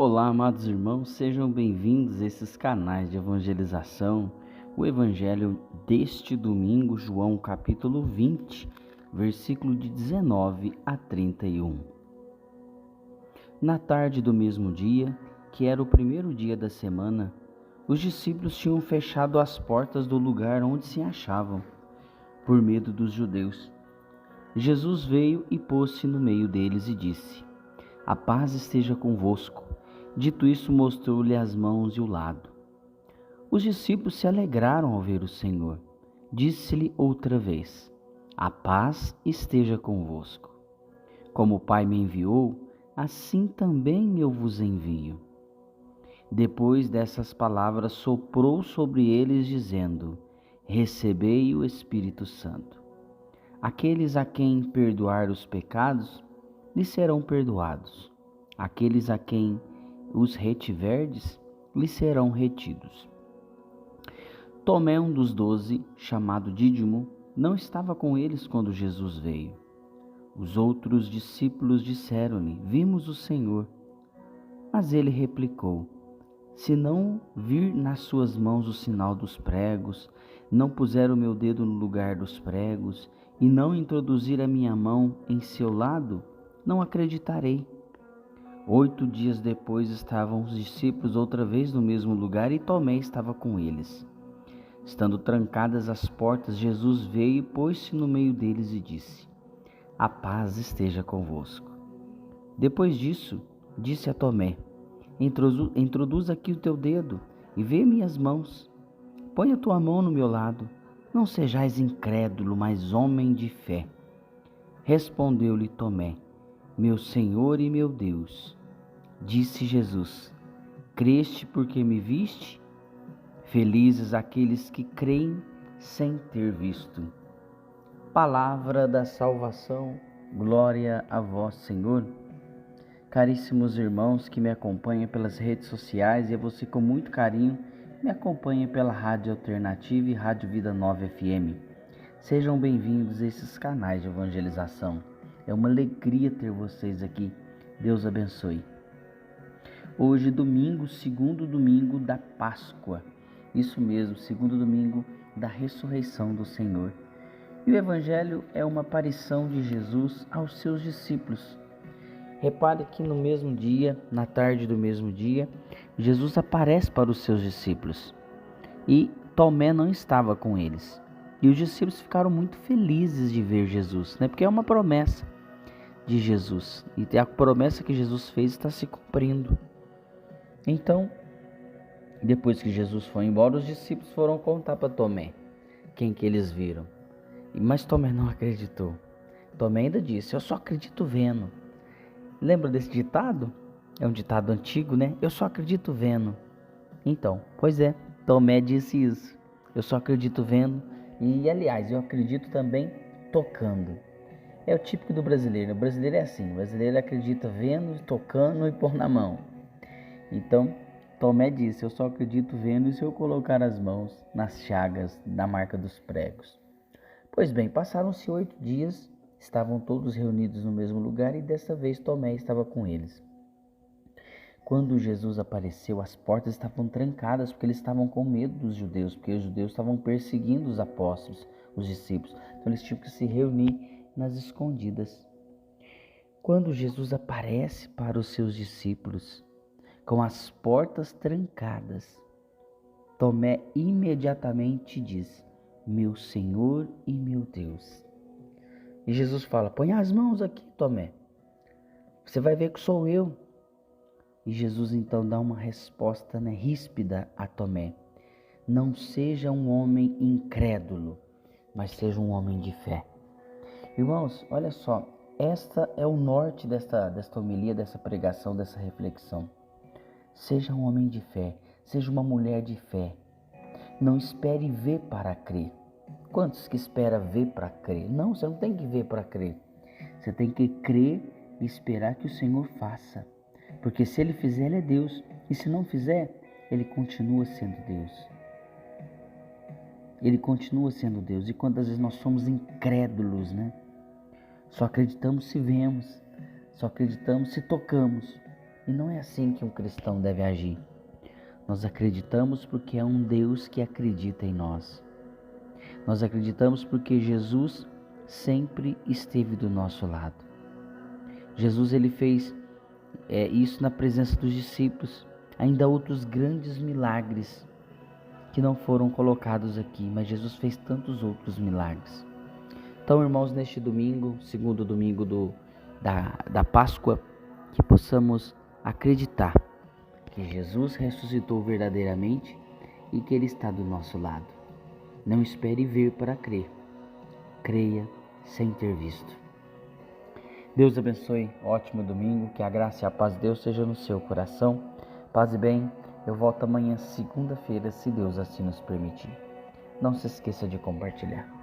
Olá, amados irmãos, sejam bem-vindos a esses canais de evangelização. O evangelho deste domingo, João capítulo 20, versículo de 19 a 31. Na tarde do mesmo dia, que era o primeiro dia da semana, os discípulos tinham fechado as portas do lugar onde se achavam, por medo dos judeus. Jesus veio e pôs-se no meio deles e disse: "A paz esteja convosco." Dito isso, mostrou-lhe as mãos e o lado. Os discípulos se alegraram ao ver o Senhor. Disse-lhe outra vez: "A paz esteja convosco. Como o Pai me enviou, assim também eu vos envio." Depois dessas palavras, soprou sobre eles, dizendo: "Recebei o Espírito Santo. Aqueles a quem perdoar os pecados, lhes serão perdoados. Aqueles a quem os retiverdes, lhes serão retidos." Tomé, um dos 12, chamado Dídimo, não estava com eles quando Jesus veio. Os outros discípulos disseram-lhe: "Vimos o Senhor." Mas ele replicou: "Se não vir nas suas mãos o sinal dos pregos, não puser o meu dedo no lugar dos pregos, e não introduzir a minha mão em seu lado, não acreditarei." 8 dias depois estavam os discípulos outra vez no mesmo lugar e Tomé estava com eles. Estando trancadas as portas, Jesus veio e pôs-se no meio deles e disse: "A paz esteja convosco." Depois disso, disse a Tomé: Introduz aqui o teu dedo e vê minhas mãos. Põe a tua mão no meu lado. Não sejais incrédulo, mas homem de fé." Respondeu-lhe Tomé: "Meu Senhor e meu Deus." Disse Jesus: "Creste porque me viste? Felizes aqueles que creem sem ter visto." Palavra da salvação, glória a vós, Senhor. Caríssimos irmãos que me acompanham pelas redes sociais e a você com muito carinho me acompanha pela Rádio Alternativa e Rádio Vida Nova FM. Sejam bem-vindos a esses canais de evangelização. É uma alegria ter vocês aqui. Deus abençoe. Hoje, domingo, segundo domingo da Páscoa. Isso mesmo, segundo domingo da ressurreição do Senhor. E o Evangelho é uma aparição de Jesus aos seus discípulos. Repare que no mesmo dia, na tarde do mesmo dia, Jesus aparece para os seus discípulos. E Tomé não estava com eles. E os discípulos ficaram muito felizes de ver Jesus, né? Porque é uma promessa de Jesus. E a promessa que Jesus fez está se cumprindo. Então, depois que Jesus foi embora, os discípulos foram contar para Tomé quem que eles viram. Mas Tomé não acreditou. Tomé ainda disse: "Eu só acredito vendo." Lembra desse ditado? É um ditado antigo, né? "Eu só acredito vendo." Então, pois é, Tomé disse isso. Eu só acredito vendo e, aliás, eu acredito também tocando. É o típico do brasileiro. O brasileiro é assim. O brasileiro acredita vendo, tocando e pôr na mão. Então, Tomé disse: "Eu só acredito vendo e se eu colocar as mãos nas chagas da marca dos pregos." Pois bem, passaram-se 8 dias, estavam todos reunidos no mesmo lugar e dessa vez Tomé estava com eles. Quando Jesus apareceu, as portas estavam trancadas porque eles estavam com medo dos judeus, porque os judeus estavam perseguindo os apóstolos, os discípulos. Então eles tinham que se reunir nas escondidas. Quando Jesus aparece para os seus discípulos, com as portas trancadas, Tomé imediatamente diz: "Meu Senhor e meu Deus." E Jesus fala: "Põe as mãos aqui, Tomé. Você vai ver que sou eu." E Jesus então dá uma resposta, ríspida a Tomé: "Não seja um homem incrédulo, mas seja um homem de fé." Irmãos, olha só, esta é o norte desta homilia, dessa pregação, dessa reflexão. Seja um homem de fé, seja uma mulher de fé. Não espere ver para crer. Quantos que espera ver para crer? Não, você não tem que ver para crer. Você tem que crer e esperar que o Senhor faça. Porque se Ele fizer, Ele é Deus. E se não fizer, Ele continua sendo Deus. Ele continua sendo Deus. E quantas vezes nós somos incrédulos, né? Só acreditamos se vemos. Só acreditamos se tocamos. E não é assim que um cristão deve agir. Nós acreditamos porque é um Deus que acredita em nós. Nós acreditamos porque Jesus sempre esteve do nosso lado. Jesus ele fez isso na presença dos discípulos. Ainda há outros grandes milagres que não foram colocados aqui, mas Jesus fez tantos outros milagres. Então, irmãos, neste domingo, segundo domingo da Páscoa, que possamos acreditar que Jesus ressuscitou verdadeiramente e que Ele está do nosso lado. Não espere ver para crer. Creia sem ter visto. Deus abençoe, ótimo domingo, que a graça e a paz de Deus seja no seu coração. Paz e bem, eu volto amanhã, segunda-feira, se Deus assim nos permitir. Não se esqueça de compartilhar.